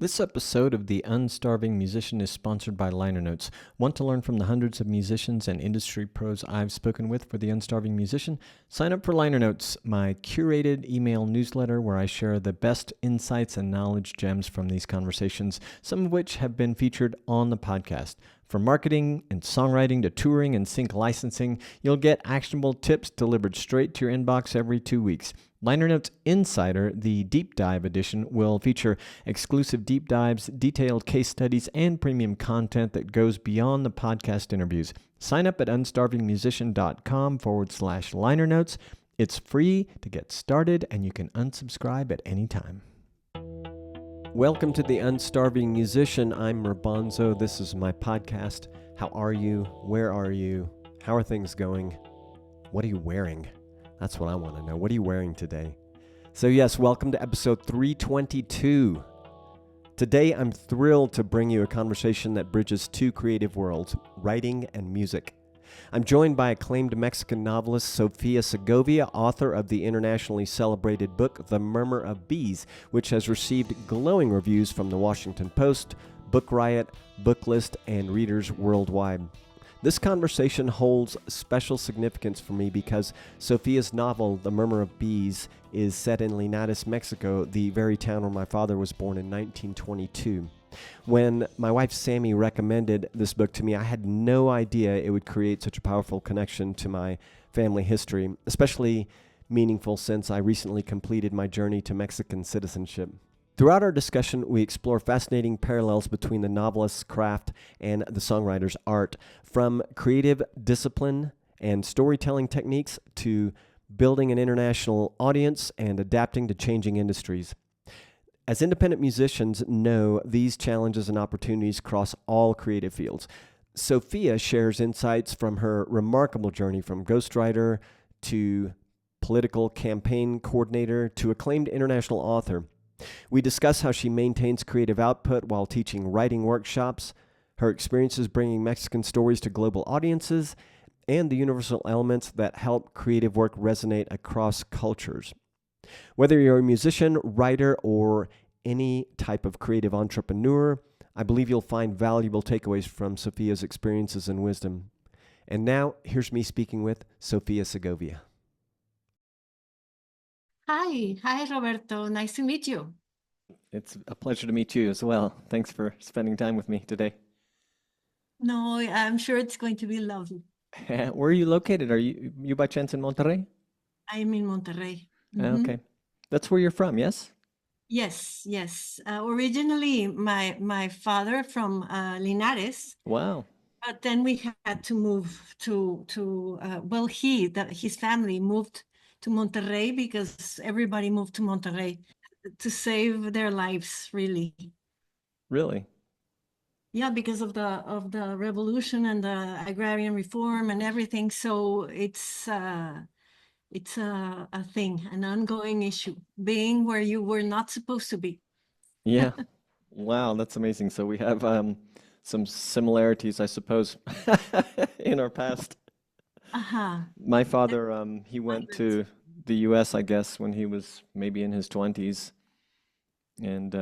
This episode of The Unstarving Musician is sponsored by Liner Notes. Want to learn from the hundreds of musicians and industry pros I've spoken with for The Unstarving Musician? Sign up for Liner Notes, my curated email newsletter where I share the best insights and knowledge gems from these conversations, some of which have been featured on the podcast. From marketing and songwriting to touring and sync licensing, you'll get actionable tips delivered straight to your inbox every 2 weeks. Liner Notes Insider, the deep dive edition, will feature exclusive deep dives, detailed case studies, and premium content that goes beyond the podcast interviews. Sign up at unstarvingmusician.com/liner notes. It's free to get started, and you can unsubscribe at any time. Welcome to the Unstarving Musician. I'm Rabanzo. This is my podcast. How are you? Where are you? How are things going? What are you wearing? That's what I want to know. What are you wearing today? So yes, welcome to episode 322. Today, I'm thrilled to bring you a conversation that bridges two creative worlds, writing and music. I'm joined by acclaimed Mexican novelist Sofía Segovia, author of the internationally celebrated book, The Murmur of Bees, which has received glowing reviews from the Washington Post, Book Riot, Booklist, and readers worldwide. This conversation holds special significance for me because Sofía's novel, The Murmur of Bees, is set in Linares, Mexico, the very town where my father was born in 1922. When my wife Sammy recommended this book to me, I had no idea it would create such a powerful connection to my family history, especially meaningful since I recently completed my journey to Mexican citizenship. Throughout our discussion, we explore fascinating parallels between the novelist's craft and the songwriter's art, from creative discipline and storytelling techniques to building an international audience and adapting to changing industries. As independent musicians know, these challenges and opportunities cross all creative fields. Sofía shares insights from her remarkable journey from ghostwriter to political campaign coordinator to acclaimed international author. We discuss how she maintains creative output while teaching writing workshops, her experiences bringing Mexican stories to global audiences, and the universal elements that help creative work resonate across cultures. Whether you're a musician, writer, or any type of creative entrepreneur, I believe you'll find valuable takeaways from Sofía's experiences and wisdom. And now, here's me speaking with Sofía Segovia. Hi, Roberto. Nice to meet you. It's a pleasure to meet you as well. Thanks for spending time with me today. No, I'm sure it's going to be lovely. Where are you located? Are you by chance in Monterrey? I'm in Monterrey. Okay. That's where you're from, yes? Yes. Originally, my father from Linares, Wow. but then we had to move his family moved to Monterrey because everybody moved to Monterrey to save their lives, really. Really? Yeah, because of the revolution and the agrarian reform and everything. So it's a thing, an ongoing issue, being where you were not supposed to be. Yeah. Wow, that's amazing. So we have some similarities, I suppose, in our past. Uh-huh. My father, he went to the US, I guess, when he was maybe in his 20s. And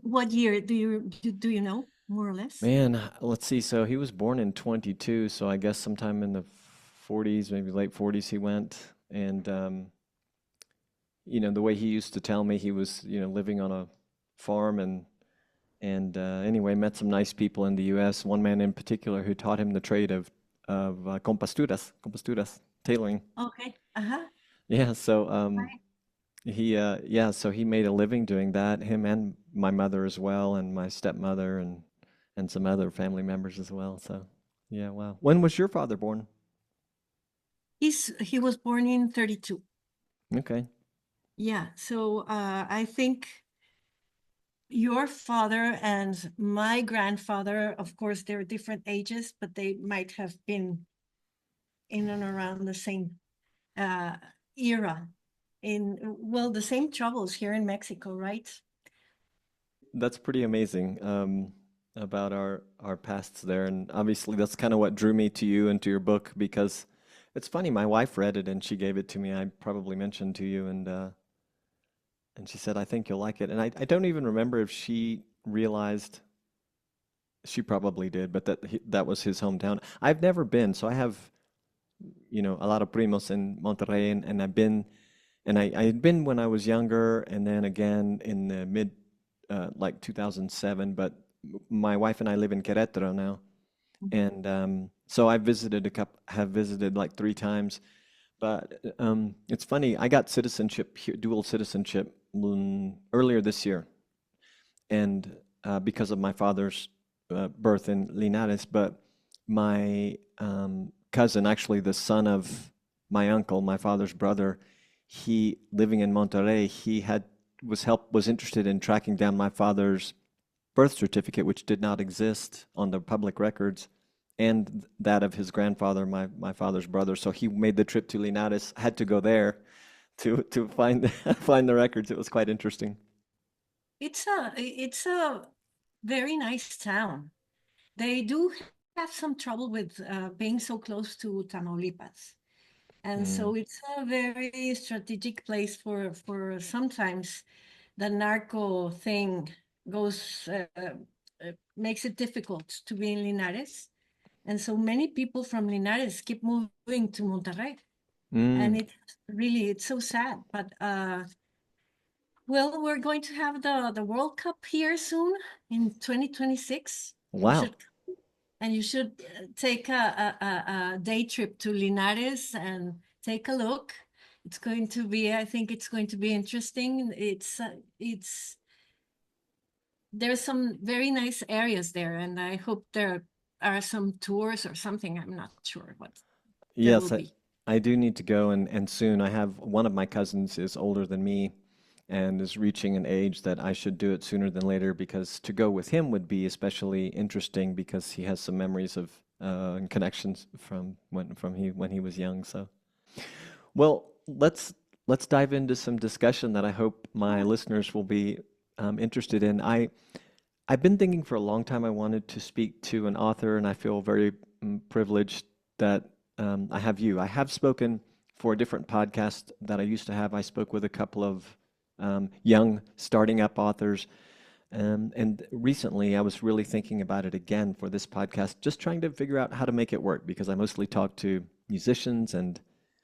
What year do you know, more or less? man, let's see. So he was born in 22, so I guess sometime in the 40s, maybe late 40s he went. And the way he used to tell me, he was, living on a farm and anyway, met some nice people in the US. One man in particular who taught him the trade of composturas, tailoring. Okay. Uh-huh. Yeah, so Right. so he made a living doing that, him and my mother as well, and my stepmother and some other family members as well. So, yeah, wow. When was your father born? He was born in 32. Okay. Yeah. So I think your father and my grandfather, of course, they're different ages, but they might have been in and around the same era. The same troubles here in Mexico, right? That's pretty amazing about our pasts there, and obviously that's kind of what drew me to you and to your book because it's funny. My wife read it and she gave it to me. I probably mentioned to you, and she said, "I think you'll like it." And I don't even remember if she realized she probably did, but that was his hometown. I've never been, so I have, a lot of primos in Monterrey, and I've been, and I had been when I was younger, and then again in the mid, like 2007. But my wife and I live in Querétaro now, and so have visited like 3 times. But it's funny, I got citizenship here, dual citizenship, earlier this year, and because of my father's birth in Linares. But my cousin, actually the son of my uncle, my father's brother, he living in Monterrey, he had was interested in tracking down my father's birth certificate, which did not exist on the public records, and that of his grandfather, my father's brother. So he made the trip to Linares, had to go there to find find the records. It was quite interesting. It's a very nice town. They do have some trouble with being so close to Tamaulipas. And Mm. so it's a very strategic place for sometimes the narco thing goes makes it difficult to be in Linares. And so many people from Linares keep moving to Monterrey. And Mm. it's so sad. But well, we're going to have the World Cup here soon in 2026. You Wow. should and you should take a day trip to Linares and take a look. I think it's going to be interesting. There's some very nice areas there, and I hope there are some tours or something. I'm not sure what there will Yes, be. I do need to go, and soon. I have one of my cousins is older than me and is reaching an age that I should do it sooner than later, because to go with him would be especially interesting because he has some memories of and connections from when he was young. So, well, let's dive into some discussion that I hope my Yeah. listeners will be interested in. I've been thinking for a long time I wanted to speak to an author, and I feel very privileged that I have you. I have spoken for a different podcast that I used to have. I spoke with a couple of young starting up authors. And recently I was really thinking about it again for this podcast, just trying to figure out how to make it work, because I mostly talk to musicians and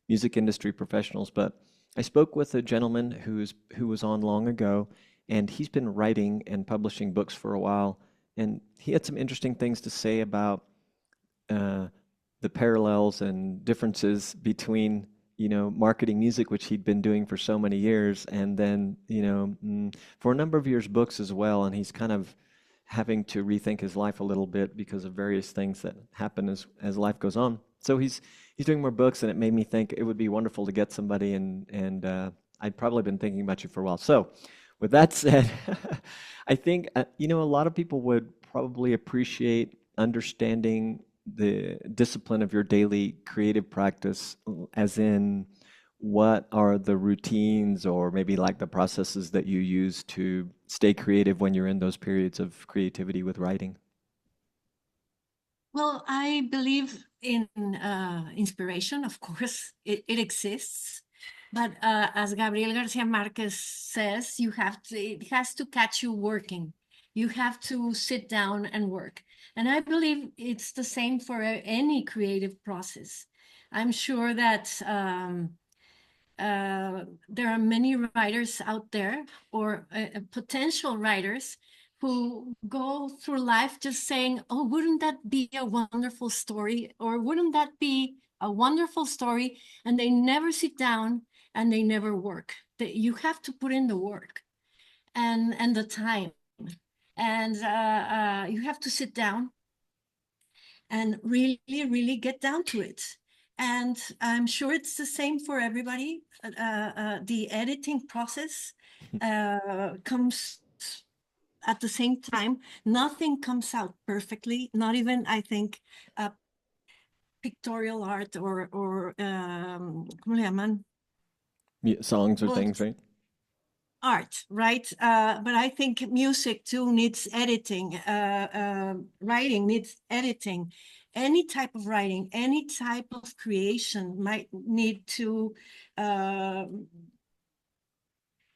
music industry professionals. But I spoke with a gentleman who was on long ago, and he's been writing and publishing books for a while. And he had some interesting things to say about uh, the parallels and differences between, marketing music, which he'd been doing for so many years, and then, for a number of years, books as well. And he's kind of having to rethink his life a little bit because of various things that happen as life goes on. So he's doing more books, and it made me think it would be wonderful to get somebody, and I'd probably been thinking about you for a while. So with that said, I think, a lot of people would probably appreciate understanding the discipline of your daily creative practice, as in what are the routines or maybe like the processes that you use to stay creative when you're in those periods of creativity with writing? Well, I believe in inspiration, of course, it exists. But as Gabriel Garcia Marquez says, it has to catch you working. You have to sit down and work. And I believe it's the same for any creative process. I'm sure that there are many writers out there, or potential writers, who go through life just saying, oh, wouldn't that be a wonderful story? Or wouldn't that be a wonderful story? And they never sit down and they never work. You have to put in the work and the time. And you have to sit down and really, really get down to it. And I'm sure it's the same for everybody. The editing process comes at the same time. Nothing comes out perfectly, not even, I think, pictorial art or ¿cómo le llaman? Yeah, songs or Well, things, right? art, right? But I think music too needs editing. Writing needs editing. Any type of writing, any type of creation might need to. Uh,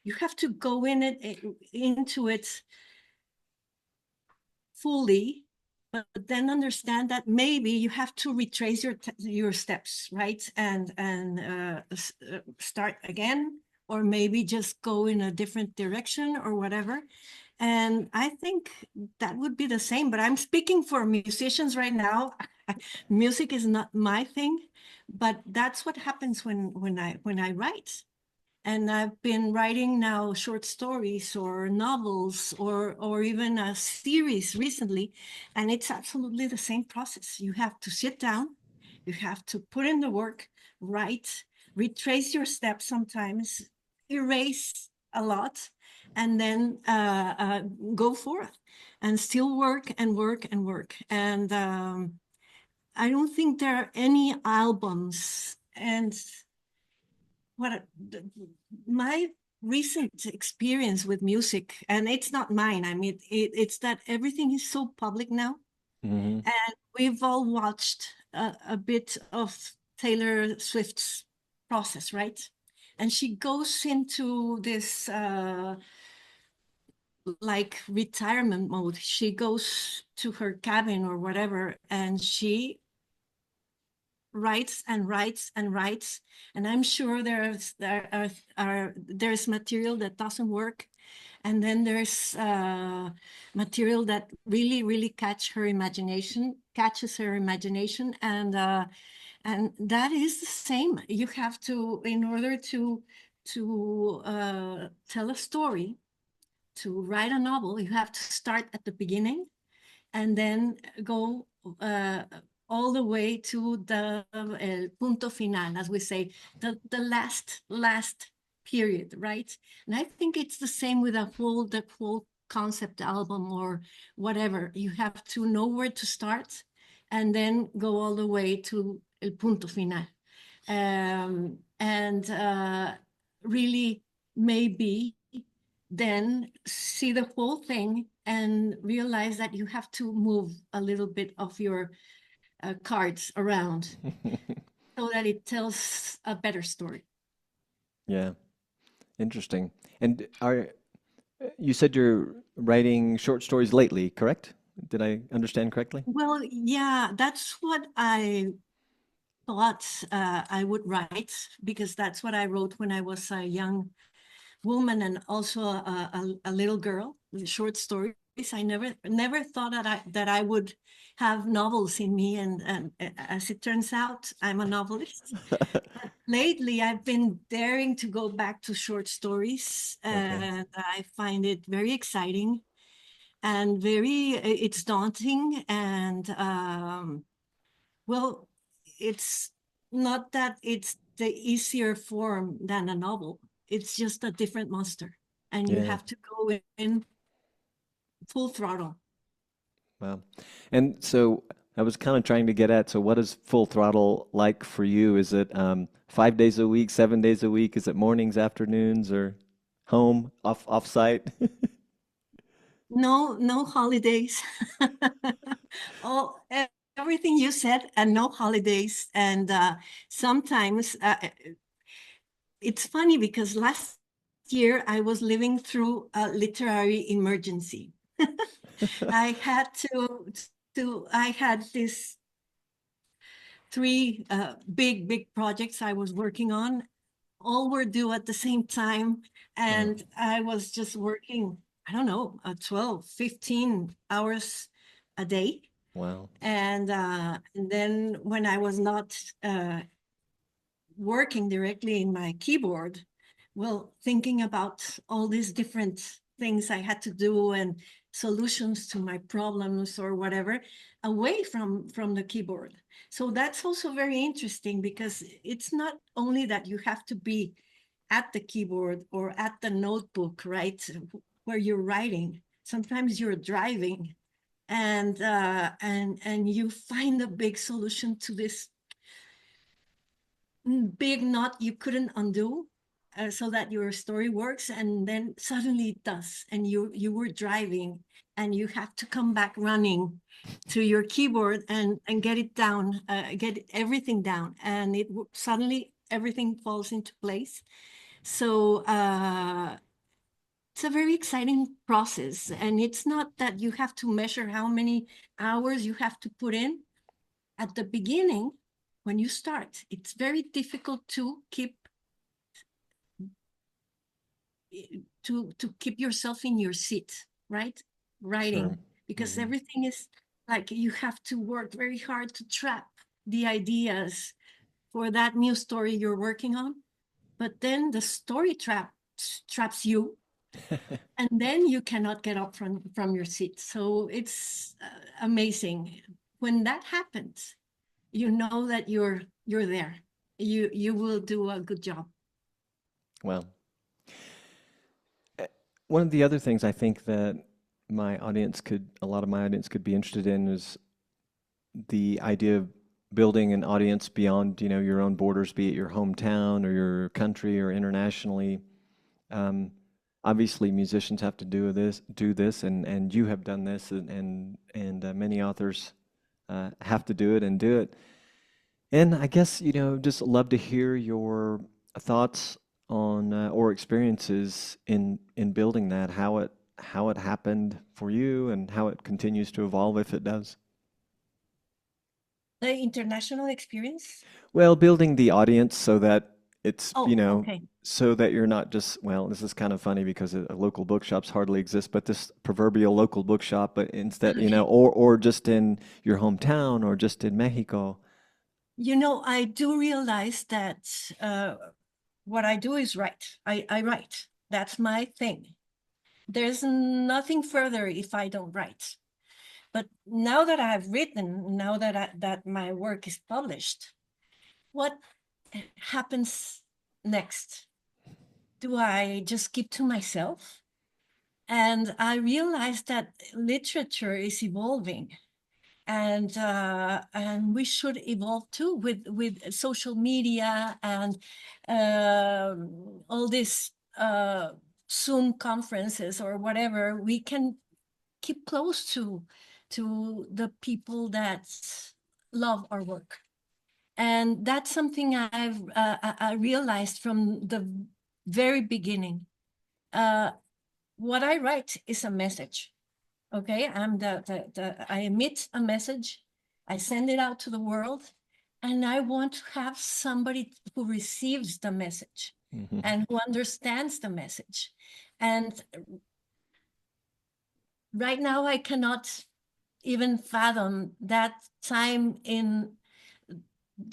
you have to go into it fully, but then understand that maybe you have to retrace your steps, right? And start again, or maybe just go in a different direction or whatever. And I think that would be the same, but I'm speaking for musicians right now. Music is not my thing, but that's what happens when I write. And I've been writing now short stories or novels or even a series recently, and it's absolutely the same process. You have to sit down, you have to put in the work, write, retrace your steps sometimes, erase a lot, and then go forth and still work and work and work. And I don't think there are any albums. And what my recent experience with music, and it's not mine, I mean, it's that everything is so public now. Mm-hmm. And we've all watched a bit of Taylor Swift's process, right? And she goes into this like retirement mode. She goes to her cabin or whatever, and she writes and writes and writes. And I'm sure there's material that doesn't work, and then there's material that really catches her imagination. And that is the same. You have to, in order to tell a story, to write a novel, you have to start at the beginning and then go all the way to the punto final, as we say, the last period, right? And I think it's the same with the whole concept album or whatever. You have to know where to start and then go all the way to el punto final. And really maybe then see the whole thing and realize that you have to move a little bit of your cards around so that it tells a better story. Yeah, interesting. And you said you're writing short stories lately, correct? Did I understand correctly? Well, yeah, that's what I thought I would write, because that's what I wrote when I was a young woman and also a little girl with short stories. I never thought that I would have novels in me, and as it turns out, I'm a novelist. But lately, I've been daring to go back to short stories, Okay. and I find it very exciting and it's daunting. And well, it's not that it's the easier form than a novel. It's just a different monster, and you Yeah. have to go in full throttle. Wow. And so I was kind of trying to get at, so what is full throttle like for you? Is it 5 days a week, 7 days a week? Is it mornings, afternoons, or home, off site? No holidays. All everything you said, and no holidays. And sometimes it's funny because last year I was living through a literary emergency. I had I had these three big projects I was working on. All were due at the same time. Oh, And I was just working, I don't know, 12, 15 hours a day. wow. And then when I was not working directly in my keyboard, well, thinking about all these different things I had to do and solutions to my problems or whatever away from the keyboard. So that's also very interesting, because it's not only that you have to be at the keyboard or at the notebook, right, where you're writing. Sometimes you're driving, and you find a big solution to this big knot you couldn't undo, so that your story works, and then suddenly it does, and you were driving and you have to come back running to your keyboard and get it down, get everything down, and suddenly everything falls into place. So it's a very exciting process. And it's not that you have to measure how many hours you have to put in. At the beginning, when you start, it's very difficult to keep yourself in your seat, right? Writing, Sure. because everything is like you have to work very hard to trap the ideas for that new story you're working on. But then the story traps you, and then you cannot get up from your seat. So it's amazing. When that happens, you know that you're there. You will do a good job. Well, one of the other things I think that a lot of my audience could be interested in is the idea of building an audience beyond, your own borders, be it your hometown or your country or internationally. Um, Obviously, musicians have to do this, and you have done this, and many authors have to do it and do it. And I guess, just love to hear your thoughts on or experiences in building that, how it happened for you and how it continues to evolve if it does. The international experience. Well, building the audience so that it's, Oh, okay. so that you're not just, well, this is kind of funny because local bookshops hardly exist, but this proverbial local bookshop, but instead, Okay. or just in your hometown or just in Mexico. I do realize that what I do is write. I write. That's my thing. There's nothing further if I don't write. But now that I've written, now that my work is published, what happens next? Do I just keep to myself? And I realized that literature is evolving, and we should evolve too with social media and all these Zoom conferences or whatever. We can keep close to the people that love our work. And that's something I realized from the very beginning. What I write is a message. Okay, I emit a message, I send it out to the world, and I want to have somebody who receives the message Hmm. and who understands the message. And right now, I cannot even fathom that time in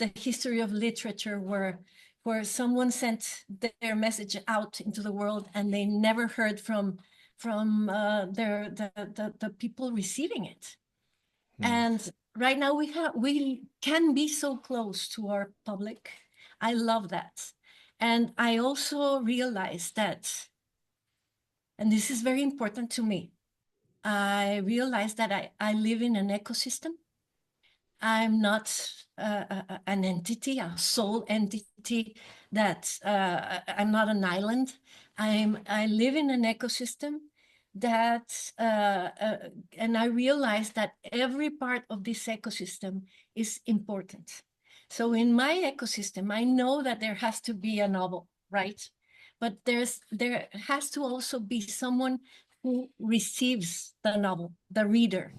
the history of literature where someone sent their message out into the world and they never heard from the people receiving it. And right now we can be so close to our public. I love that. And I also realize that, and this is very important to me, I realize that I live in an ecosystem. I'm not an entity, a sole entity that I'm not an island. I live in an ecosystem that, and I realize that every part of this ecosystem is important. So in my ecosystem, I know that there has to be a novel, right? But there has to also be someone who receives the novel, the reader.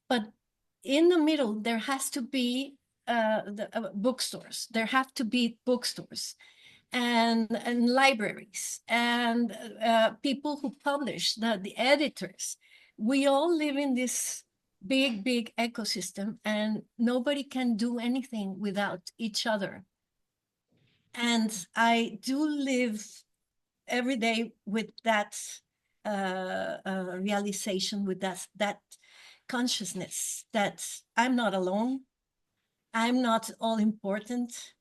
But in the middle, there has to be bookstores. There have to be bookstores and libraries and people who publish, the editors. We all live in this big ecosystem, and nobody can do anything without each other. And I do live every day with that realization, with that consciousness that I'm not alone. I'm not all important.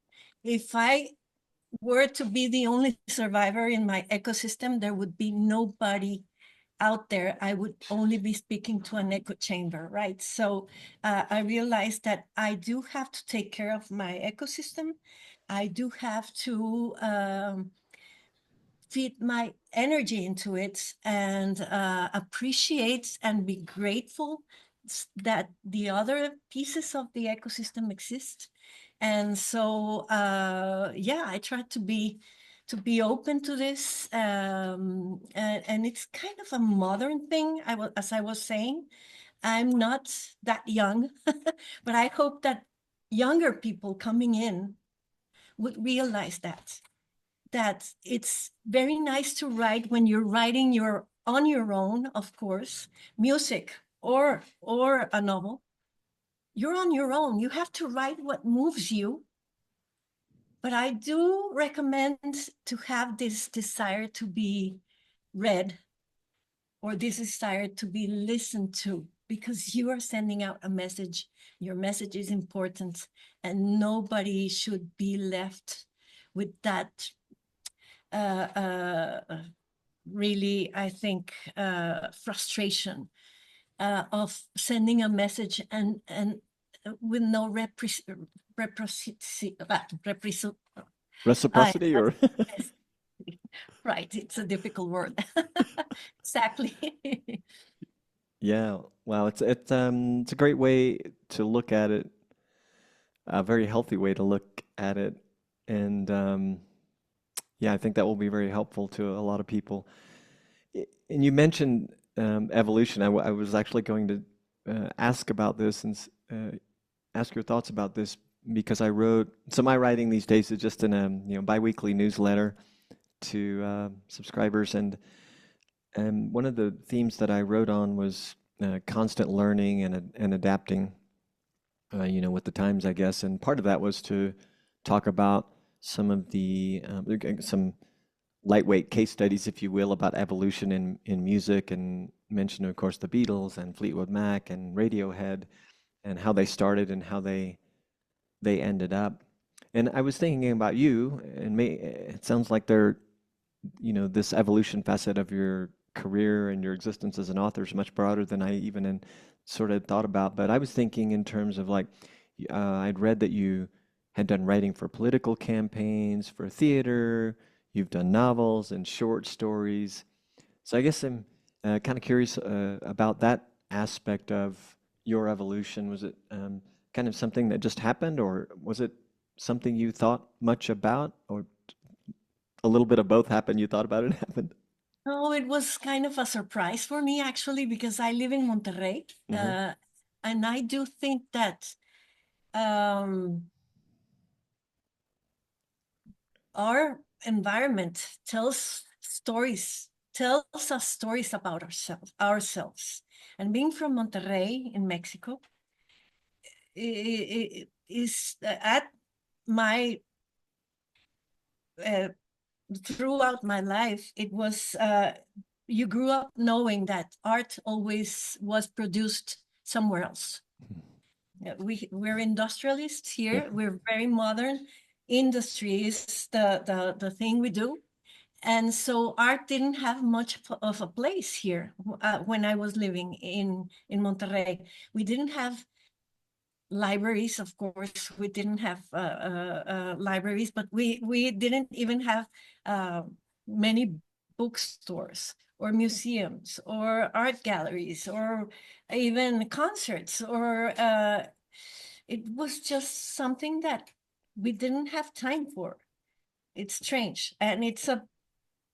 If I were to be the only survivor in my ecosystem, there would be nobody out there. I would only be speaking to an echo chamber, right? So I realized that I do have to take care of my ecosystem. I do have to feed my energy into it and appreciate and be grateful that the other pieces of the ecosystem exist. And so, yeah, I try to be open to this. And it's kind of a modern thing. As I was saying, I'm not that young, but I hope that younger people coming in would realize that it's very nice to write when you're writing on your own, of course, music or a novel. You're on your own. You have to write what moves you. But I do recommend to have this desire to be read or this desire to be listened to, because you are sending out a message. Your message is important, and nobody should be left with that really, I think, frustration of sending a message and with no Reciprocity, or right, it's a difficult word. Exactly. yeah, wow, it's a great way to look at it, a very healthy way to look at it, and yeah, I think that will be very helpful to a lot of people. And you mentioned evolution. I was actually going to ask about this and ask your thoughts about this because I wrote. So my writing these days is just in a biweekly newsletter to subscribers, and one of the themes that I wrote on was constant learning and adapting, with the times, I guess. And part of that was to talk about some of the some lightweight case studies, if you will, about evolution in music, and mention, of course, the Beatles and Fleetwood Mac and Radiohead, and how they started and how they ended up. And I was thinking about you, and it sounds like this evolution facet of your career and your existence as an author is much broader than I even sort of thought about. But I was thinking in terms of like, I'd read that you had done writing for political campaigns, for theater, you've done novels and short stories. So I guess I'm kind of curious about that aspect of your evolution. Was it kind of something that just happened, or was it something you thought much about, or a little bit of both happened? You thought about it and happened. No, it was kind of a surprise for me, actually, because I live in Monterrey. Hmm. And I do think that um, our environment tells us stories about ourselves. And being from Monterrey in Mexico is at my throughout my life, it was you grew up knowing that art always was produced somewhere else. We're industrialists Yeah. here. We're very modern. Industry is the thing we do. And so art didn't have much of a place here when I was living in Monterrey. We didn't have libraries, of course. We didn't have libraries, but we didn't even have uh, many bookstores or museums or art galleries or even concerts, or it was just something that we didn't have time for. It's strange, and it's a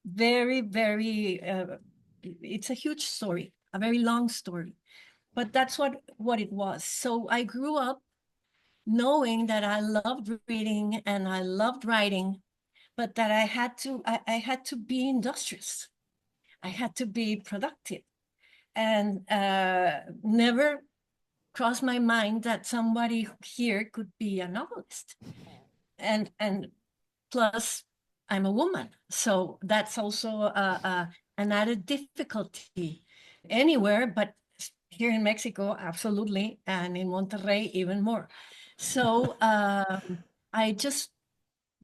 very, very it's a huge story, a very long story, but that's what it was. So I grew up knowing that I loved reading and I loved writing, but that I had to be industrious. I had to be productive, and never crossed my mind that somebody here could be a novelist. And plus, I'm a woman, so that's also an added difficulty anywhere, but here in Mexico, absolutely, and in Monterrey, even more. So I just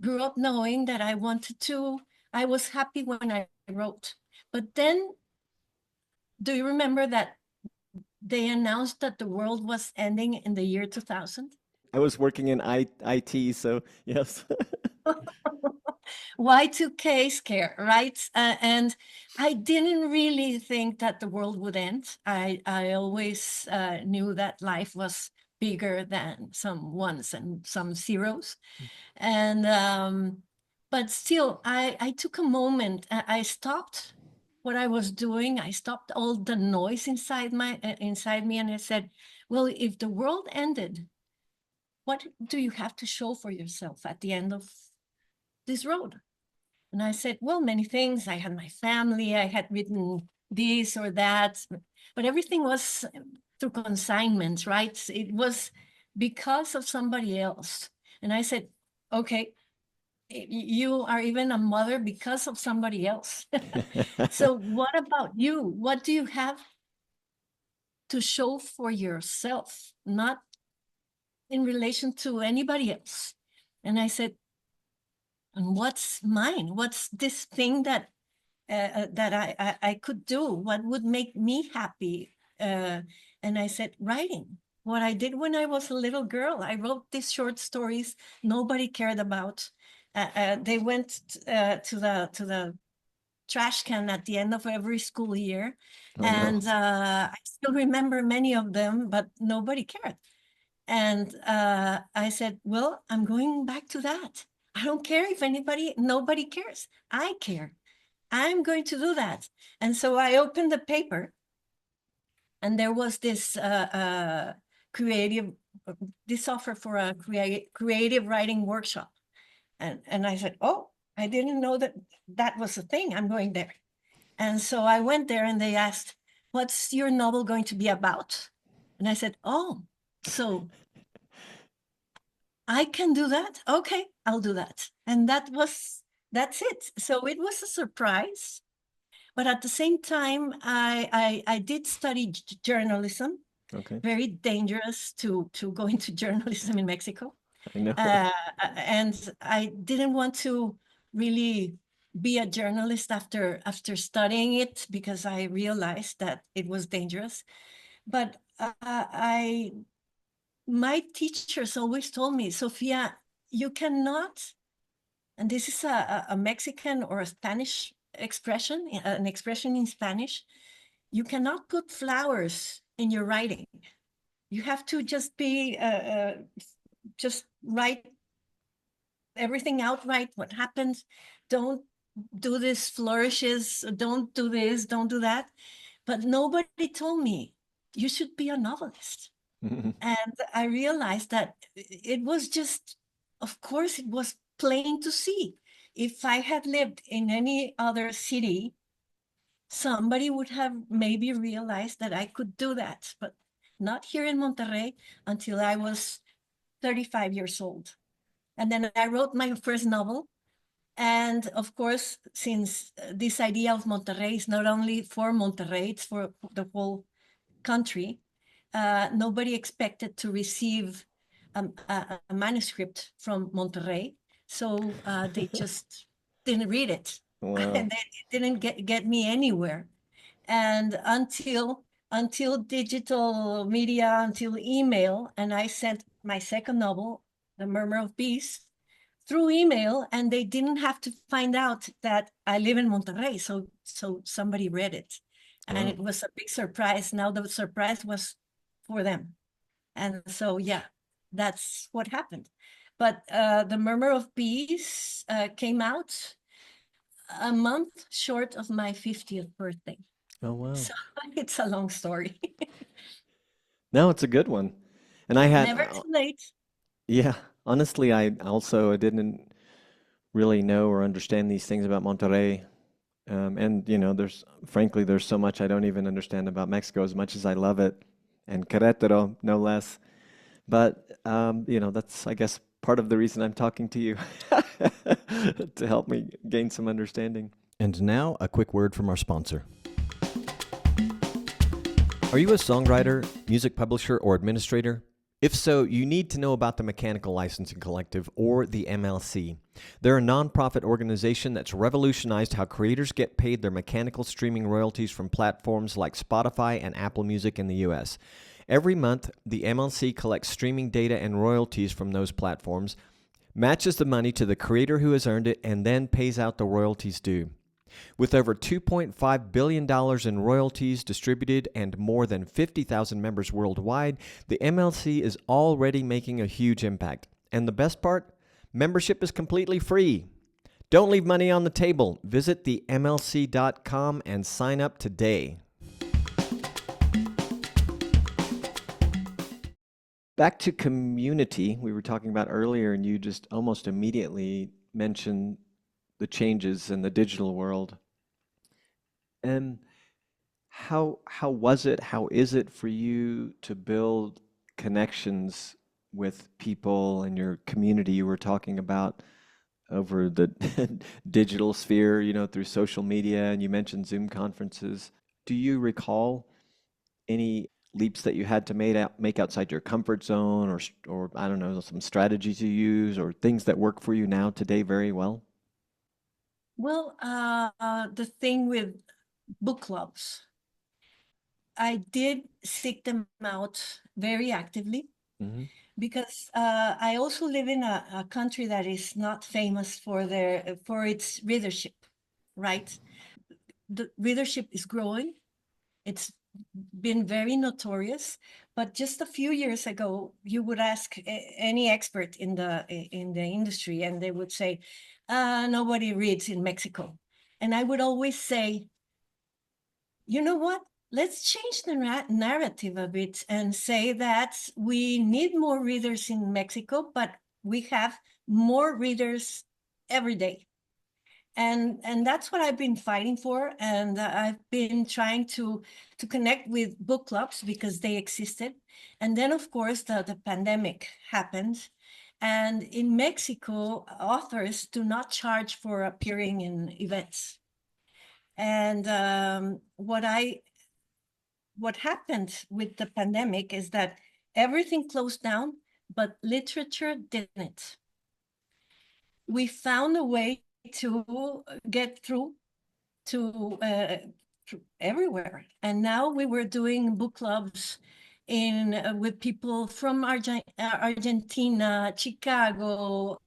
grew up knowing that I was happy when I wrote. But then, do you remember that they announced that the world was ending in the year 2000? I was working in IT, so yes. Y2K scare, right? And I didn't really think that the world would end. I always knew that life was bigger than some ones and some zeros. And but still, I took a moment. I stopped what I was doing. I stopped all the noise inside me, and I said, "Well, if the world ended, what do you have to show for yourself at the end of this road?" And I said, "Well, many things. I had my family. I had written this or that, but everything was through consignments, right? It was because of somebody else." And I said, "Okay, you are even a mother because of somebody else." So what about you? What do you have to show for yourself, not in relation to anybody else? And I said, "And what's mine? What's this thing that I could do? What would make me happy?" And I said, "Writing. What I did when I was a little girl. I wrote these short stories nobody cared about. They went to the trash can at the end of every school year, Oh, no. and I still remember many of them, but nobody cared." And I said, "Well, I'm going back to that. I don't care if nobody cares. I care. I'm going to do that." And so I opened the paper, and there was this this offer for a creative writing workshop. And I said, "Oh, I didn't know that was a thing. I'm going there." And so I went there, and they asked, "What's your novel going to be about?" And I said, "Oh, so I can do that? Okay, I'll do that." And that's it. So it was a surprise. But at the same time, I did study journalism. Okay. Very dangerous to go into journalism in Mexico. I know. And I didn't want to really be a journalist after studying it, because I realized that it was dangerous. But my teachers always told me, "Sofia, you cannot," and this is a Mexican or a Spanish expression, an expression in Spanish, "you cannot put flowers in your writing. You have to just just write everything outright, what happens. Don't do this flourishes, don't do this, don't do that." But nobody told me, "You should be a novelist." And I realized that it was just, of course, it was plain to see. If I had lived in any other city, somebody would have maybe realized that I could do that, but not here in Monterrey until I was 35 years old. And then I wrote my first novel. And of course, since this idea of Monterrey is not only for Monterrey, it's for the whole country, nobody expected to receive a manuscript from Monterrey. So they just didn't read it. Wow. And it didn't get me anywhere. And until digital media, until email, and I sent my second novel, The Murmur of Bees, through email, and they didn't have to find out that I live in Monterrey. So somebody read it, and Wow. it was a big surprise. Now the surprise was for them. And so, yeah, that's what happened. But The Murmur of Bees came out a month short of my 50th birthday. Oh, wow. So it's a long story. No, it's a good one. And I had, Never too late. yeah, honestly, I also didn't really know or understand these things about Monterrey. And, frankly, there's so much I don't even understand about Mexico as much as I love it. And Querétaro, no less. But, that's, I guess, part of the reason I'm talking to you to help me gain some understanding. And now, a quick word from our sponsor. Are you a songwriter, music publisher, or administrator? If so, you need to know about the Mechanical Licensing Collective, or the MLC. They're a nonprofit organization that's revolutionized how creators get paid their mechanical streaming royalties from platforms like Spotify and Apple Music in the U.S. Every month, the MLC collects streaming data and royalties from those platforms, matches the money to the creator who has earned it, and then pays out the royalties due. With over $2.5 billion in royalties distributed and more than 50,000 members worldwide, the MLC is already making a huge impact. And the best part? Membership is completely free. Don't leave money on the table. Visit themlc.com and sign up today. Back to community, we were talking about earlier, and you just almost immediately mentioned the changes in the digital world. And how was it? How is it for you to build connections with people in your community you were talking about over the digital sphere, through social media, and you mentioned Zoom conferences. Do you recall any leaps that you had to make outside your comfort zone, or I don't know, some strategies you use or things that work for you now today very well? Well, the thing with book clubs, I did seek them out very actively Hmm. because I also live in a country that is not famous for its readership, right? The readership is growing. It's been very notorious, but just a few years ago, you would ask any expert in the industry, and they would say, nobody reads in Mexico. And I would always say, you know what? Let's change the narrative a bit and say that we need more readers in Mexico, but we have more readers every day. And that's what I've been fighting for. And I've been trying to connect with book clubs because they existed. And then, of course, the pandemic happened. And in Mexico, authors do not charge for appearing in events. And what happened with the pandemic is that everything closed down, but literature didn't. We found a way to get through to everywhere. And now we were doing book clubs with people from Argentina, Chicago,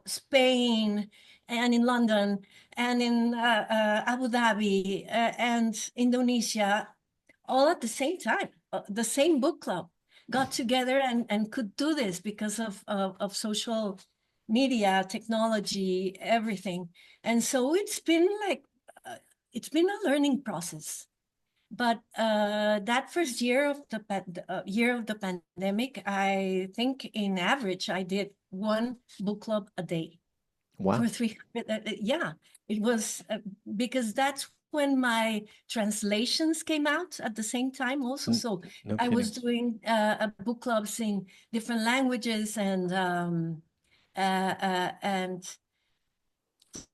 Spain, and in London, and in Abu Dhabi, and Indonesia, all at the same time. The same book club got together and could do this because of social media, technology, everything. And so it's been it's been a learning process. But that first year of the pandemic, I think in average I did one book club a day Wow. for 300. Yeah, it was because that's when my translations came out at the same time also. So No I kidding. was doing book clubs in different languages and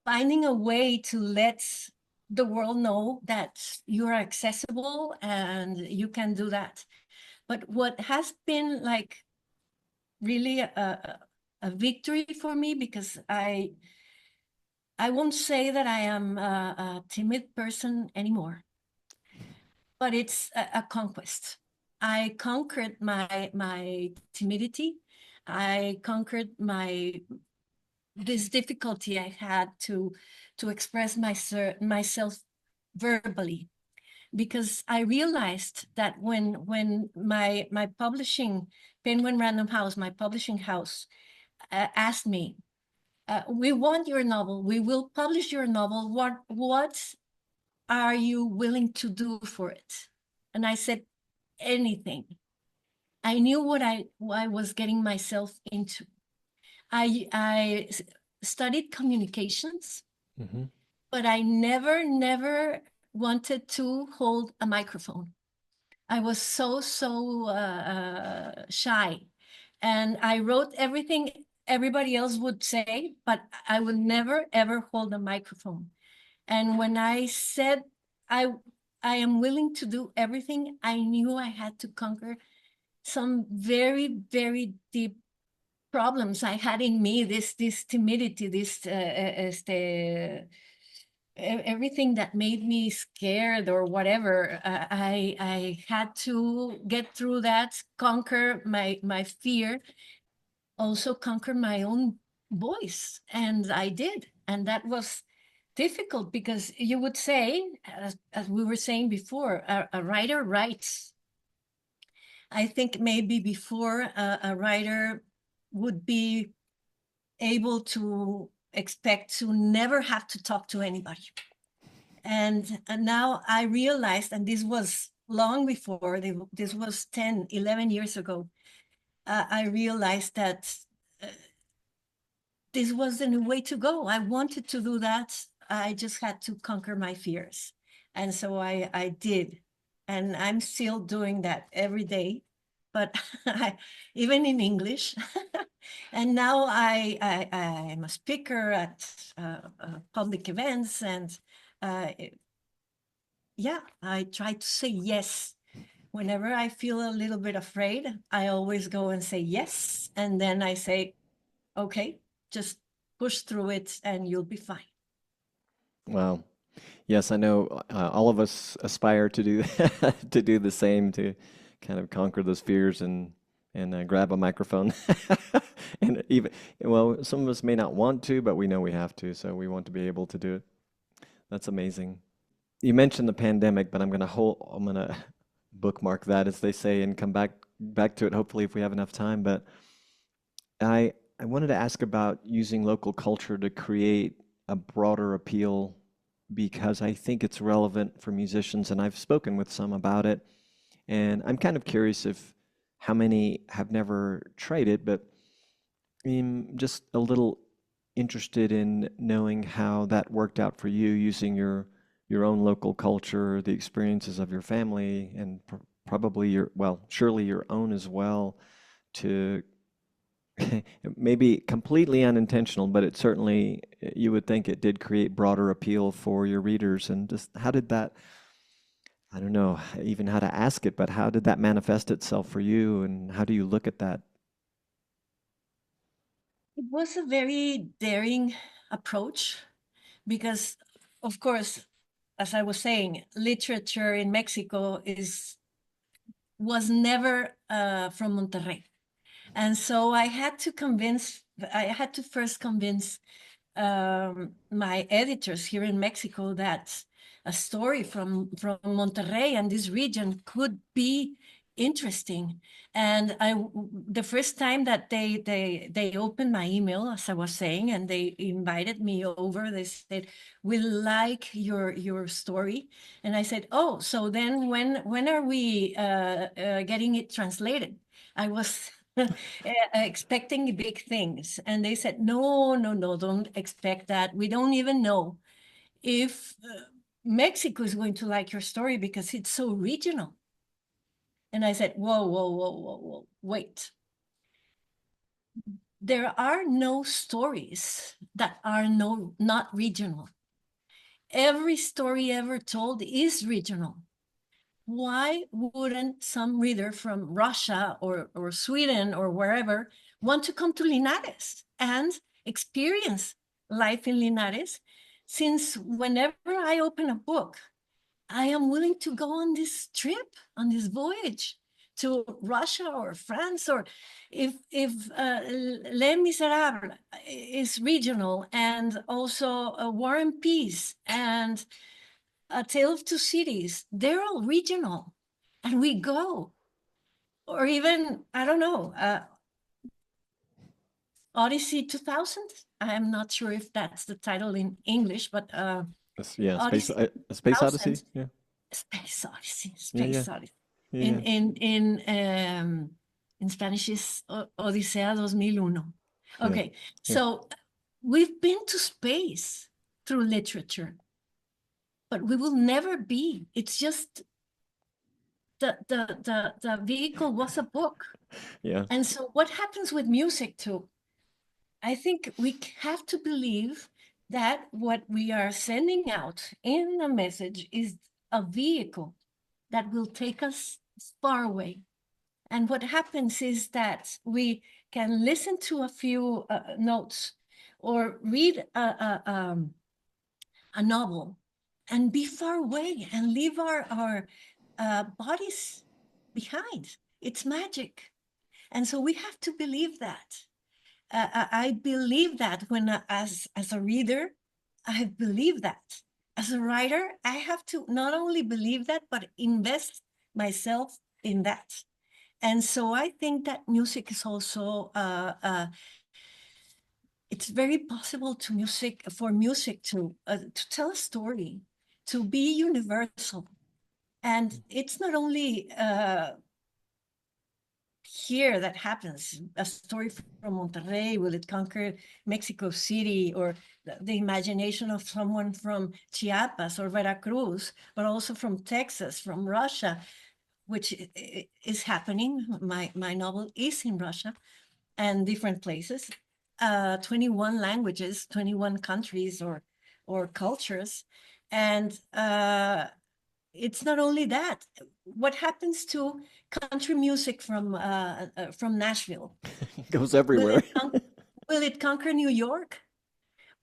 finding a way to let the world know that you're accessible and you can do that. But what has been like really a victory for me, because I won't say that I am a timid person anymore, but it's a conquest. I conquered my timidity. I conquered this difficulty I had to express myself verbally, because I realized that when my publishing, Penguin Random House, my publishing house, asked me, we want your novel, we will publish your novel, what are you willing to do for it? And I said, anything. I knew what I was getting myself into. I studied communications, Hmm. but I never wanted to hold a microphone. I was so shy, and I wrote everything everybody else would say, but I would never ever hold a microphone. And when I said I I am willing to do everything, I knew I had to conquer some very deep problems I had in me. This timidity, everything that made me scared or whatever. I had to get through that, conquer my fear, also conquer my own voice, and I did. And that was difficult, because you would say, as we were saying before, a writer writes. I think maybe before a writer would be able to expect to never have to talk to anybody. And now I realized, and this was long before, this was 10, 11 years ago, I realized that this was the new way to go. I wanted to do that. I just had to conquer my fears. And so I did. And I'm still doing that every day, but even in English. And now I'm a speaker at public events. And yeah, I try to say yes. Whenever I feel a little bit afraid, I always go and say yes. And then I say, okay, just push through it and you'll be fine. Wow. Yes, I know all of us aspire to do to do the same, to kind of conquer those fears and grab a microphone. And even, well, some of us may not want to, but we know we have to, so we want to be able to do it. That's amazing. You mentioned the pandemic, but I'm gonna bookmark that, as they say, and come back to it hopefully if we have enough time. But I wanted to ask about using local culture to create a broader appeal, because I think it's relevant for musicians, and I've spoken with some about it. And I'm kind of curious if how many have never tried it, but I'm just a little interested in knowing how that worked out for you, using your own local culture, the experiences of your family, and probably surely your own as well, to maybe completely unintentional, but it certainly, you would think it did create broader appeal for your readers. And just how did that, I don't know even how to ask it, but how did that manifest itself for you, and how do you look at that? It was a very daring approach because, of course, as I was saying, literature in Mexico was never from Monterrey. And so I had to first convince my editors here in Mexico that a story from Monterrey and this region could be interesting. And the first time that they opened my email, as I was saying, and they invited me over, they said, "We like your story." And I said, "Oh, so then when are we getting it translated?" I was expecting big things. And they said, no, no, no, don't expect that. We don't even know if Mexico is going to like your story because it's so regional. And I said, whoa, whoa, whoa, whoa, whoa, wait. There are no stories that are not regional. Every story ever told is regional. Why wouldn't some reader from Russia or Sweden or wherever want to come to Linares and experience life in Linares? Since whenever I open a book, I am willing to go on this trip, on this voyage to Russia or France, or if Les Miserables is regional, and also War and Peace and A Tale of Two Cities, they're all regional, and we go. Or even, I don't know, Odyssey 2000. I'm not sure if that's the title in English, but Yeah, Odyssey Space Odyssey. 2000, Yeah, Space Odyssey, yeah, yeah, Space Odyssey. yeah, In Spanish is Odisea 2001. yeah, Okay, yeah, so we've been to space through literature, but we will never be. It's just the vehicle was a book. yeah. And so what happens with music too? I think we have to believe that what we are sending out in a message is a vehicle that will take us far away. And what happens is that we can listen to a few notes or read a novel and be far away and leave our bodies behind. It's magic. And so we have to believe that. I believe that when, as a reader, I believe that. As a writer, I have to not only believe that, but invest myself in that. And so I think that music is also it's very possible for music to tell a story, to be universal. And it's not only here that happens. A story from Monterrey, will it conquer Mexico City, or the imagination of someone from Chiapas or Veracruz, but also from Texas, from Russia, which is happening. My novel is in Russia and different places, 21 languages, 21 countries or cultures. And it's not only that. What happens to country music from Nashville? It goes everywhere. Will it conquer New York?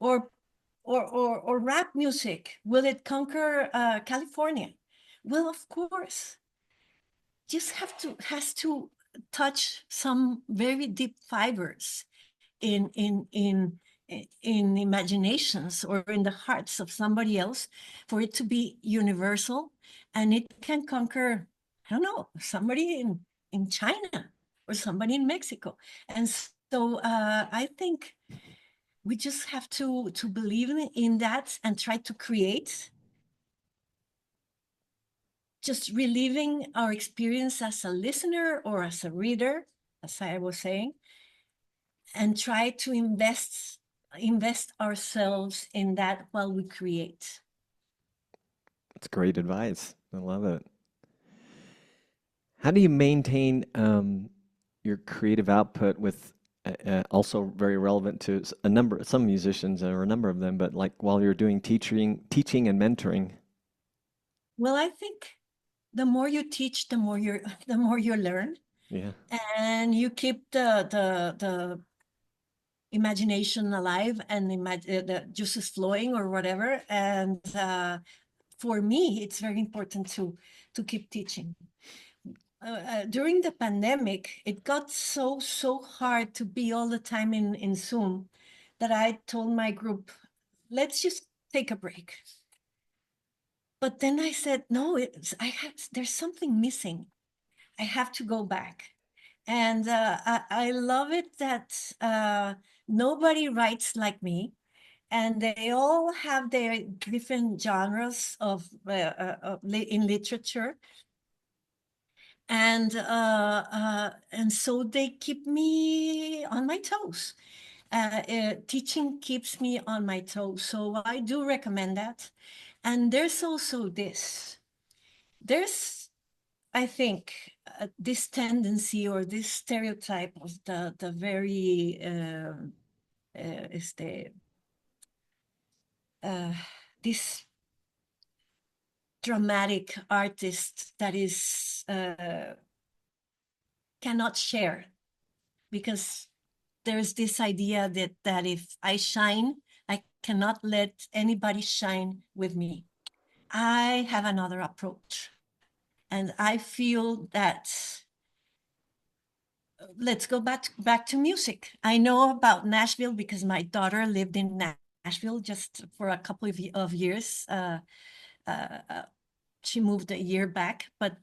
Or rap music? Will it conquer California? Well, of course. Just has to touch some very deep fibers in imaginations or in the hearts of somebody else for it to be universal, and it can conquer, I don't know, somebody in China or somebody in Mexico. And so I think we just have to believe in that and try to create, just reliving our experience as a listener or as a reader, as I was saying, and try to invest ourselves in that while we create. That's great advice. I love it. How do you maintain your creative output with also very relevant to some musicians or a number of them, but like while you're doing teaching and mentoring? Well, I think the more you teach, the more you learn, Yeah. and you keep the imagination alive and the juices flowing or whatever. And for me, it's very important to keep teaching. During the pandemic, it got so hard to be all the time in Zoom that I told my group, let's just take a break. But then I said, no, there's something missing. I have to go back. And I love it that nobody writes like me, and they all have their different genres in literature. And so they keep me on my toes. Teaching keeps me on my toes. So I do recommend that. And there's also there's, I think, this tendency or this stereotype of the very this dramatic artist that is cannot share, because there's this idea that if I shine, I cannot let anybody shine with me. I have another approach, and I feel that let's go back to music. I know about Nashville because my daughter lived in Nashville just for a couple of years. She moved a year back, but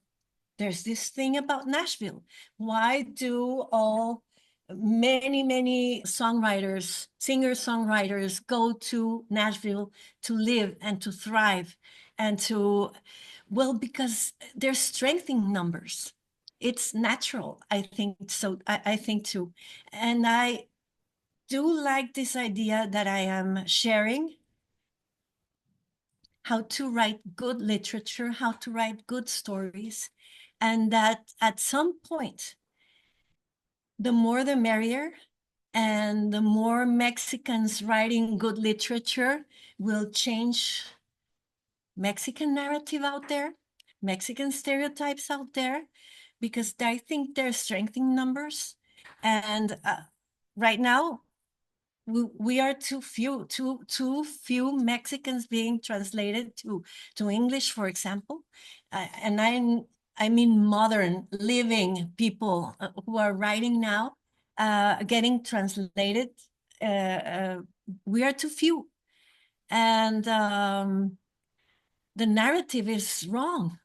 there's this thing about Nashville. Why do many songwriters, singer-songwriters go to Nashville to live and to thrive and well, because there's strength in numbers. It's natural, I think so. I think too. And I do like this idea that I am sharing how to write good literature, how to write good stories, and that at some point, the more the merrier, and the more Mexicans writing good literature will change Mexican narrative out there, Mexican stereotypes out there, because I think they're strengthening numbers. And right now, we are too few Mexicans being translated to English, for example. And I mean modern living people who are writing now, getting translated. We are too few. And the narrative is wrong.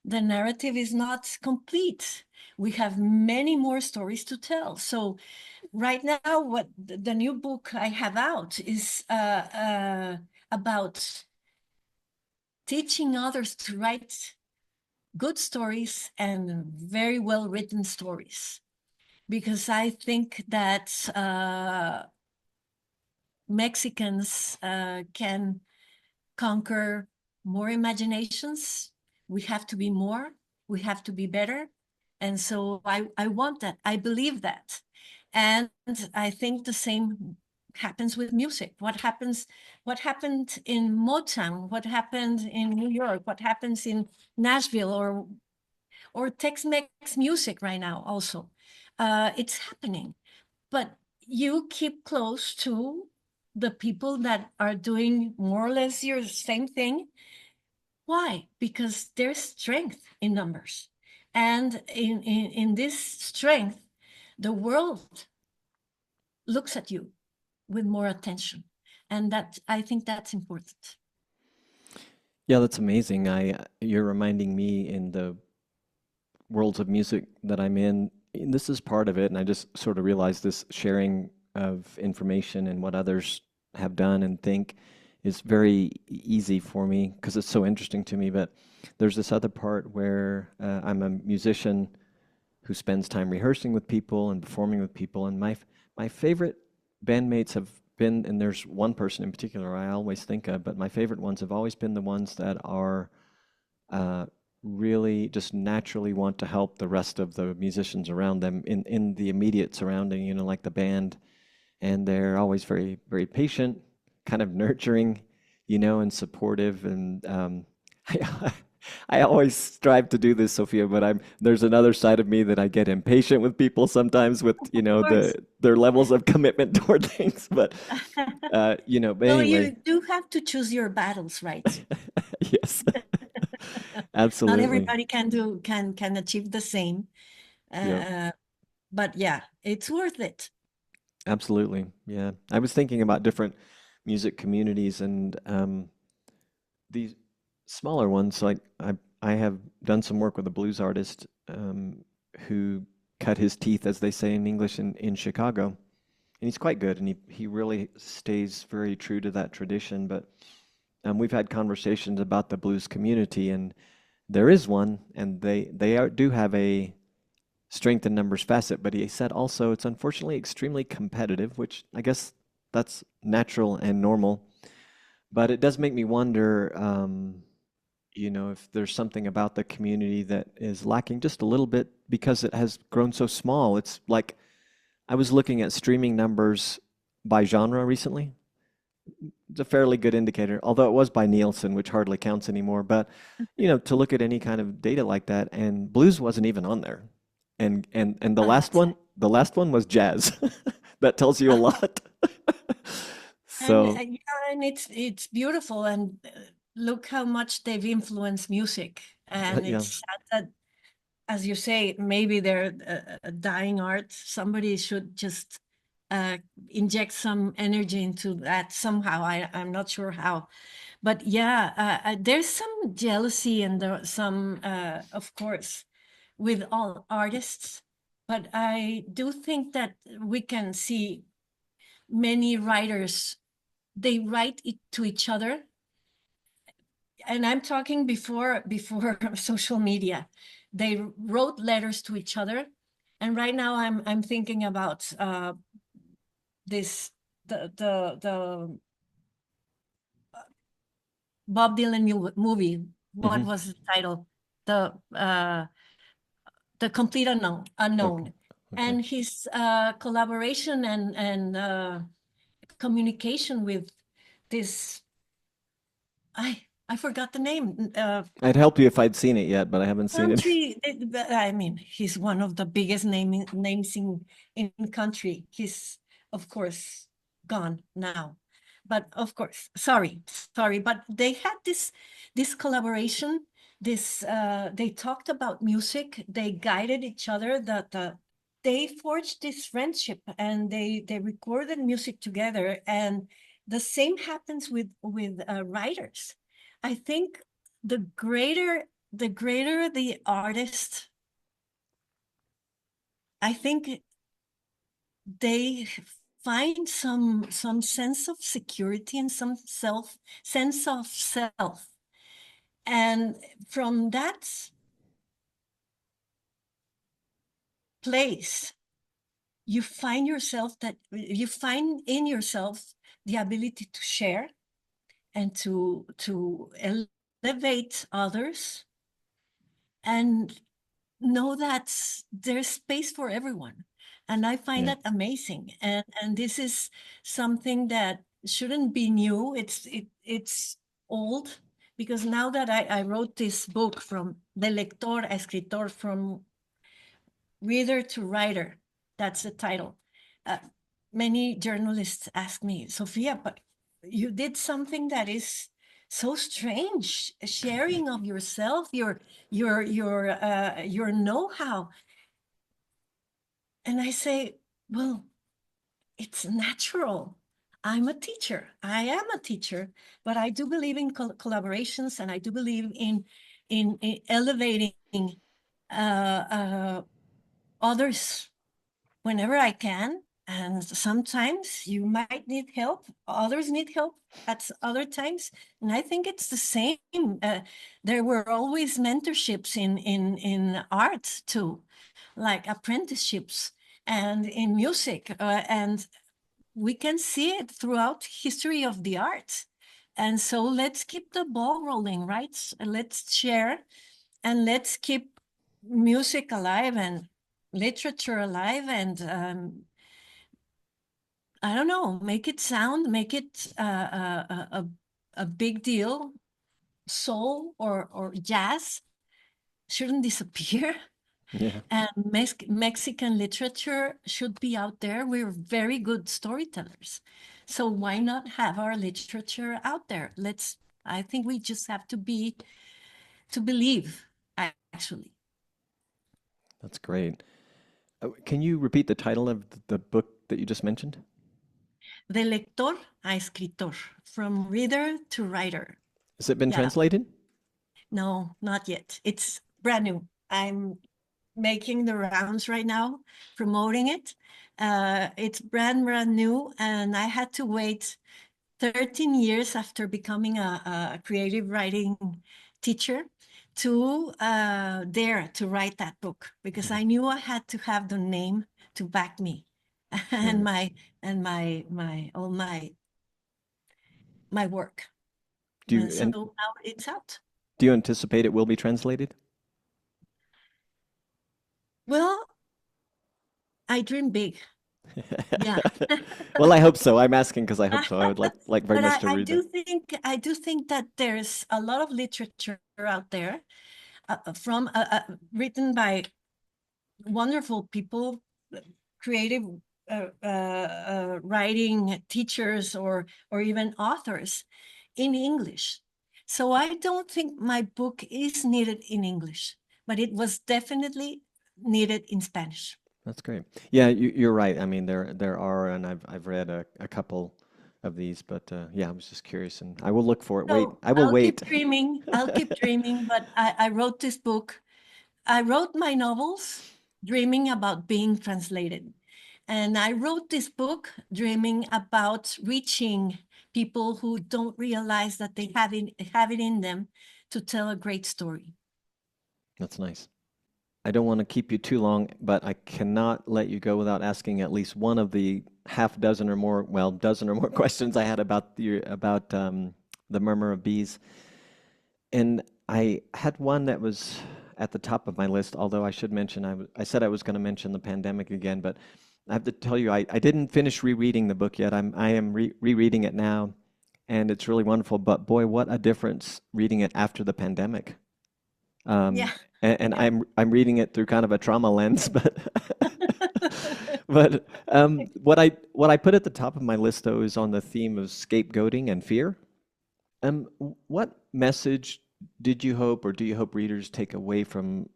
The narrative is not complete. We have many more stories to tell. So right now, what the new book I have out is about teaching others to write good stories and very well written stories, because I think that Mexicans can conquer more imaginations. We have to be more, we have to be better. And so I want that, I believe that. And I think the same happens with music. What happened in Motown, what happened in New York, what happens in Nashville, or Tex-Mex music right now also. It's happening, but you keep close to the people that are doing more or less your same thing. Why? Because there's strength in numbers. And in this strength, the world looks at you with more attention. And that, I think that's important. Yeah, that's amazing. You're reminding me in the worlds of music that I'm in, and this is part of it, and I just sort of realized this sharing of information and what others have done and think is very easy for me because it's so interesting to me. But there's this other part where I'm a musician who spends time rehearsing with people and performing with people, and my favorite bandmates have been, and there's one person in particular I always think of, but my favorite ones have always been the ones that are uh, really just naturally want to help the rest of the musicians around them in the immediate surrounding, you know, like the band. And they're always very, very patient, kind of nurturing, you know, and supportive. And I, I always strive to do this, Sophia, but there's another side of me that I get impatient with people sometimes with, you know, Of course. their levels of commitment toward things. But you know, but Well, anyway, you do have to choose your battles, right? yes, Not absolutely. everybody can achieve the same. Yeah. But yeah, it's worth it. Absolutely. Yeah. I was thinking about different music communities and these smaller ones. Like I have done some work with a blues artist who cut his teeth, as they say in English, in Chicago. And he's quite good, and he really stays very true to that tradition. But we've had conversations about the blues community, and there is one, and do have a strength in numbers facet, but he said also it's unfortunately extremely competitive, which I guess that's natural and normal. But it does make me wonder, you know, if there's something about the community that is lacking just a little bit because it has grown so small. It's like I was looking at streaming numbers by genre recently. It's a fairly good indicator, although it was by Nielsen, which hardly counts anymore. But you know, to look at any kind of data like that, and blues wasn't even on there, and That's it. the last one was jazz. That tells you a lot. And So yeah, and it's beautiful, and look how much they've influenced music. And yeah, it's sad that, as you say, maybe they're a dying art. Somebody should just uh, inject some energy into that somehow. I'm not sure how, but yeah, there's some jealousy and some, of course, with all artists. But I do think that we can see many writers, they write it to each other. And I'm talking before social media. They wrote letters to each other. And right now I'm thinking about this the Bob Dylan movie. What hmm, was the title? The uh the complete okay, unknown. okay. And his collaboration and communication with this, I forgot the name. I'd help you if I'd seen it yet, but I haven't seen it. Country. I mean, he's one of the biggest names in country. He's of course gone now, but of course, sorry, but they had this collaboration. This they talked about music. They guided each other. They forged this friendship, and they recorded music together. And the same happens with writers. I think the greater the artist, I think they find some sense of security and some sense of self. And from that place, you find in yourself the ability to share and to elevate others, and know that there's space for everyone. And I find that amazing. And this is something that shouldn't be new. It's old, because now that I wrote this book, from de lector a escritor, from reader to writer, that's the title. Many journalists ask me, Sofia, but you did something that is so strange, sharing of yourself, your know-how. And I say, well, it's natural. I'm a teacher. I am a teacher, but I do believe in collaborations, and I do believe in elevating others whenever I can. And sometimes you might need help. Others need help at other times. And I think it's the same. There were always mentorships in art too, like apprenticeships, and in music. And we can see it throughout history of the arts. And so let's keep the ball rolling, right? Let's share, and let's keep music alive and literature alive, and I don't know, make it a big deal. Soul or jazz shouldn't disappear. Yeah. And Mexican literature should be out there. We're very good storytellers. So why not have our literature out there? I think we just have to believe, actually. That's great. Can you repeat the title of the book that you just mentioned? De lector a escritor, from reader to writer. Has it been Yeah. translated? No, not yet. It's brand new. I'm making the rounds right now, promoting it. It's brand new, and I had to wait 13 years after becoming a creative writing teacher to dare to write that book, because I knew I had to have the name to back me, and all my work. So now it's out. Do you anticipate it will be translated? Well, I dream big. Yeah. Well, I hope so. I'm asking because I hope so. I would like very But much to read that. I do think that there's a lot of literature out there, from written by wonderful people, creative writing teachers, or even authors, in English. So I don't think my book is needed in English, but it was definitely needed in Spanish. That's great. Yeah, you're right. I mean, there are, and I've read a couple of these, but yeah, I was just curious, and I will look for it. Wait, So I will I'll wait. keep dreaming. I'll keep dreaming. But I wrote this book. I wrote my novels dreaming about being translated. And I wrote this book dreaming about reaching people who don't realize that they have it in them to tell a great story. That's nice. I don't want to keep you too long, but I cannot let you go without asking at least one of the half dozen or more, well, dozen or more questions I had about the Murmur of Bees. And I had one that was at the top of my list, although I should mention, I said I was going to mention the pandemic again, but I have to tell you, I didn't finish rereading the book yet. I am rereading it now, and it's really wonderful. But boy, what a difference reading it after the pandemic. Yeah. And I'm reading it through kind of a trauma lens, but but what I put at the top of my list though is on the theme of scapegoating and fear. What message did you hope, or do you hope readers take away from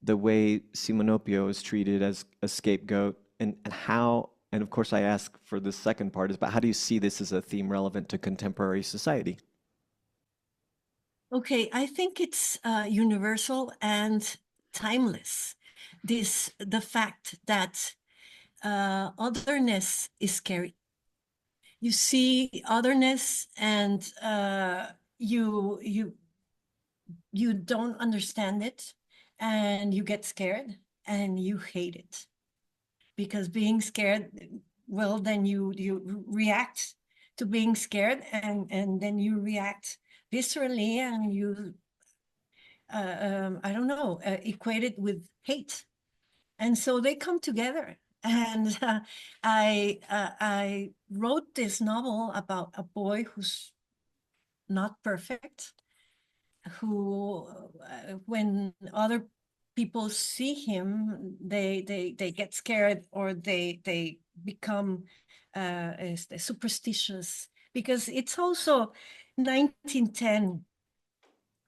the way Simonopio is treated as a scapegoat, and how? And of course, I ask for the second part is, but how do you see this as a theme relevant to contemporary society? Okay, I think it's universal and timeless. the fact that otherness is scary. You see otherness, and you don't understand it, and you get scared, and you hate it, because being scared, well, then you react to being scared, and then you react viscerally, and you I don't know, equate it with hate, and so they come together. And I wrote this novel about a boy who's not perfect, who when other people see him, they get scared, or they become superstitious, because it's also 1910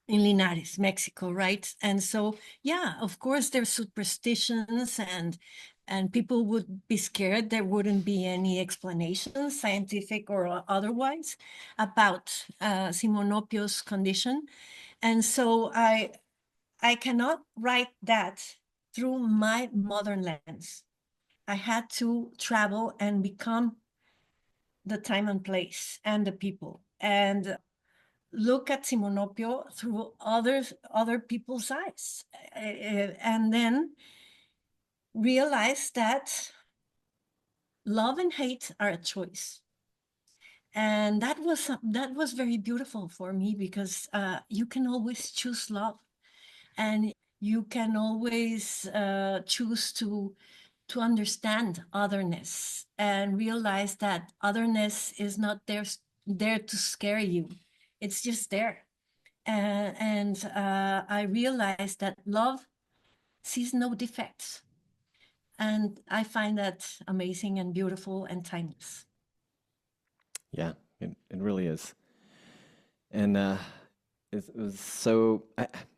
in Linares, Mexico, right? And so, yeah, of course, there's superstitions, and people would be scared. There wouldn't be any explanation, scientific or otherwise, about Simonopio's condition. And so I cannot write that through my modern lens. I had to travel and become the time and place and the people, and look at Simonopio through other people's eyes, and then realize that love and hate are a choice. And that was very beautiful for me, because you can always choose love, and you can always choose to understand otherness, and realize that otherness is not there to scare you. It's just there. And I realized that love sees no defects. And I find that amazing and beautiful and timeless. Yeah, it really is. And it was so,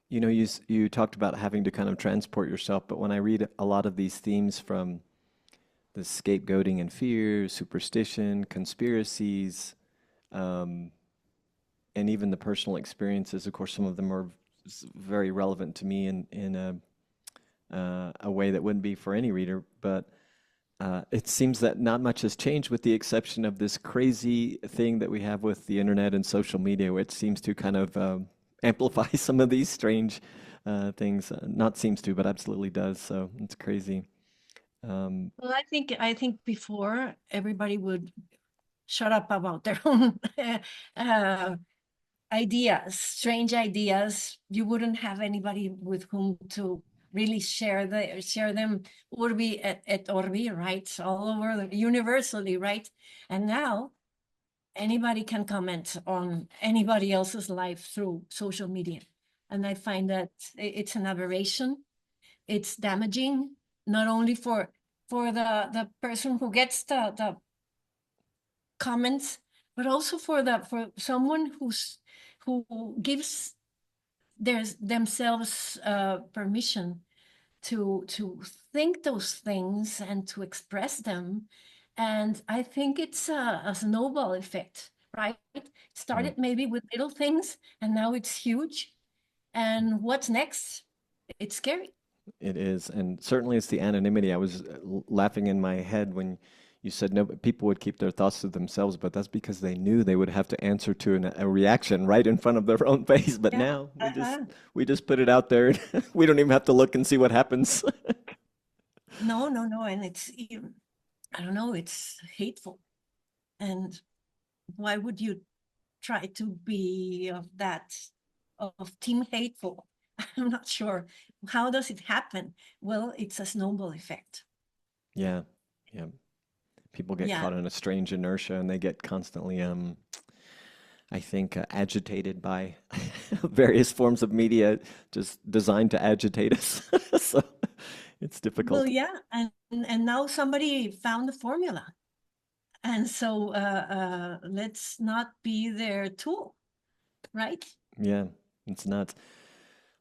you know, you talked about having to kind of transport yourself, but when I read a lot of these themes from the scapegoating and fear, superstition, conspiracies, um, and even the personal experiences, of course, some of them are very relevant to me in a way that wouldn't be for any reader, but it seems that not much has changed with the exception of this crazy thing that we have with the internet and social media, which seems to kind of amplify some of these strange things. Not seems to, but absolutely does. So it's crazy. Well, I think before, everybody would shut up about their own uh, ideas, strange ideas. You wouldn't have anybody with whom to really share them urbi et orbi, right? All over, universally, right? And now anybody can comment on anybody else's life through social media. And I find that it's an aberration. It's damaging, not only for the person who gets the comments, but also for someone who gives themselves permission to think those things and to express them. And I think it's a snowball effect, right? It Mm. started maybe with little things, and now it's huge. And what's next? It's scary. It is, and certainly it's the anonymity. I was laughing in my head when you said no, people would keep their thoughts to themselves, but that's because they knew they would have to answer to a reaction right in front of their own face. But Yeah. now Uh-huh. we just put it out there. We don't even have to look and see what happens. No, no, no. And it's even, I don't know, it's hateful. And why would you try to be of team hateful? I'm not sure. How does it happen? Well, it's a snowball effect. Yeah, yeah. People get Yeah. caught in a strange inertia and they get constantly, I think, agitated by various forms of media just designed to agitate us. So it's Well, difficult. yeah. And now somebody found the formula. And so let's not be their tool, right? Yeah, it's nuts.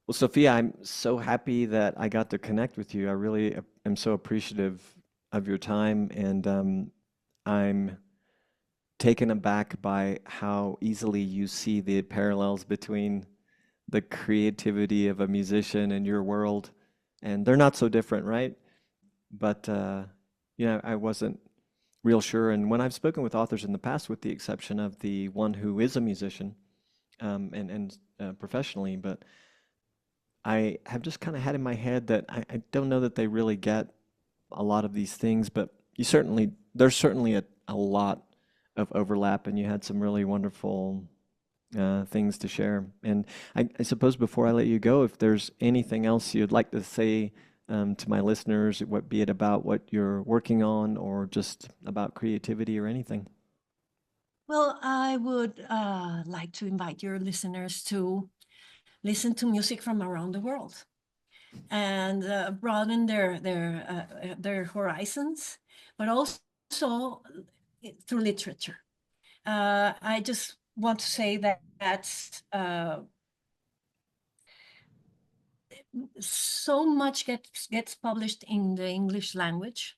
Well, Sophia, I'm so happy that I got to connect with you. I really am so appreciative of your time, and I'm taken aback by how easily you see the parallels between the creativity of a musician and your world. and they're not so different, right? But I wasn't real sure. And when I've spoken with authors in the past, with the exception of the one who is a musician, and professionally, but I have just kind of had in my head that I don't know that they really get a lot of these things, but there's certainly a lot of overlap, and you had some really wonderful things to share. And I suppose before I let you go, if there's anything else you'd like to say to my listeners, be it about what you're working on or just about creativity or anything. Well, I would like to invite your listeners to listen to music from around the world and broaden their horizons, but also through literature. I just want to say that so much gets published in the English language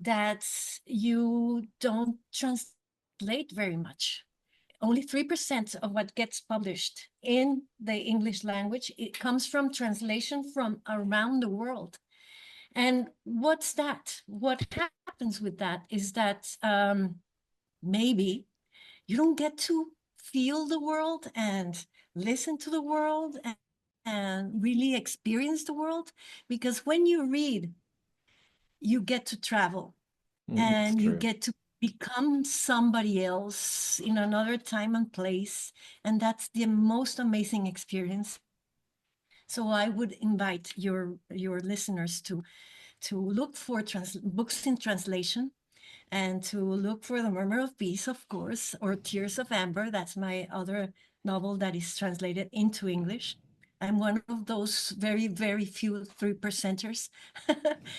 that you don't translate very much. Only 3% of what gets published in the English language, it comes from translation from around the world. And what's that? What happens with that is that maybe you don't get to feel the world and listen to the world and really experience the world, because when you read, you get to travel and you get to become somebody else in another time and place, and that's the most amazing experience. So I would invite your listeners to look for books in translation, and to look for The Murmur of Bees, of course, or Tears of Amber. That's my other novel that is translated into English. I'm one of those very, very few 3%ers.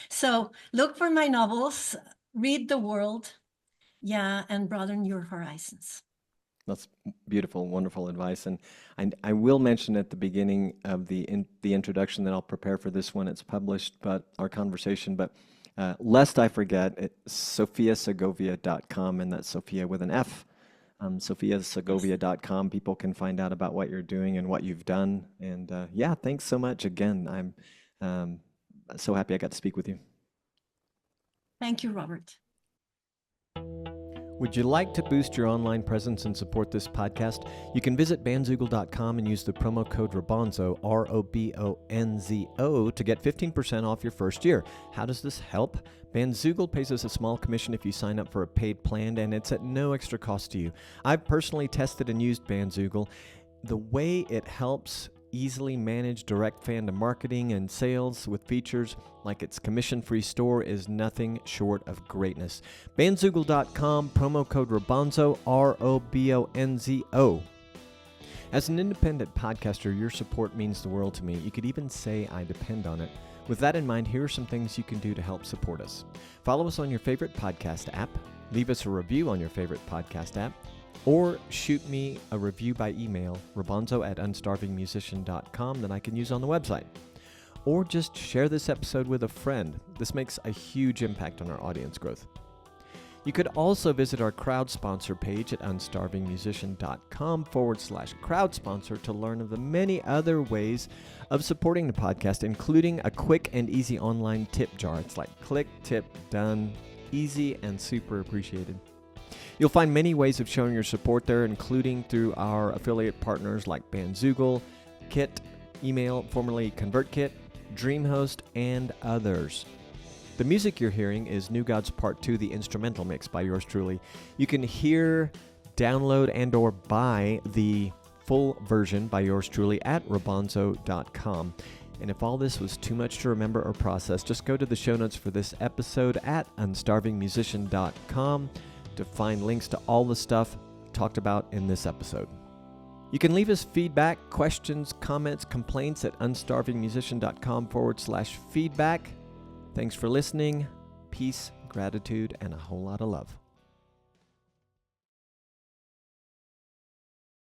So look for my novels, read the world, and broaden your horizons. That's beautiful, wonderful advice. And I will mention at the beginning of the introduction that I'll prepare for this when it's published, but our conversation. But lest I forget, sofiasegovia.com, and that's Sophia with an F. sofiasegovia.com. People can find out about what you're doing and what you've done. And thanks so much again. I'm so happy I got to speak with you. Thank you, Robert. Would you like to boost your online presence and support this podcast? You can visit bandzoogle.com and use the promo code ROBONZO, ROBONZO, to get 15% off your first year. How does this help? Bandzoogle pays us a small commission if you sign up for a paid plan, and it's at no extra cost to you. I've personally tested and used Bandzoogle. The way it helps easily manage direct fandom marketing and sales with features like its commission-free store is nothing short of greatness. Bandzoogle.com, promo code ROBONZO, ROBONZO. As an independent podcaster, your support means the world to me. You could even say I depend on it. With that in mind, here are some things you can do to help support us. Follow us on your favorite podcast app, leave us a review on your favorite podcast app, or shoot me a review by email, robonzo@unstarvingmusician.com, that I can use on the website. Or just share this episode with a friend. This makes a huge impact on our audience growth. You could also visit our crowd sponsor page at unstarvingmusician.com/crowd sponsor to learn of the many other ways of supporting the podcast, including a quick and easy online tip jar. It's like click, tip, done, easy and super appreciated. You'll find many ways of showing your support there, including through our affiliate partners like Bandzoogle, Kit, Email, formerly ConvertKit, DreamHost, and others. The music you're hearing is New Gods Part 2, the instrumental mix by yours truly. You can hear, download, and or buy the full version by yours truly at robonzo.com. And if all this was too much to remember or process, just go to the show notes for this episode at unstarvingmusician.com to find links to all the stuff talked about in this episode. You can leave us feedback, questions, comments, complaints at unstarvingmusician.com/feedback. Thanks for listening. Peace, gratitude, and a whole lot of love.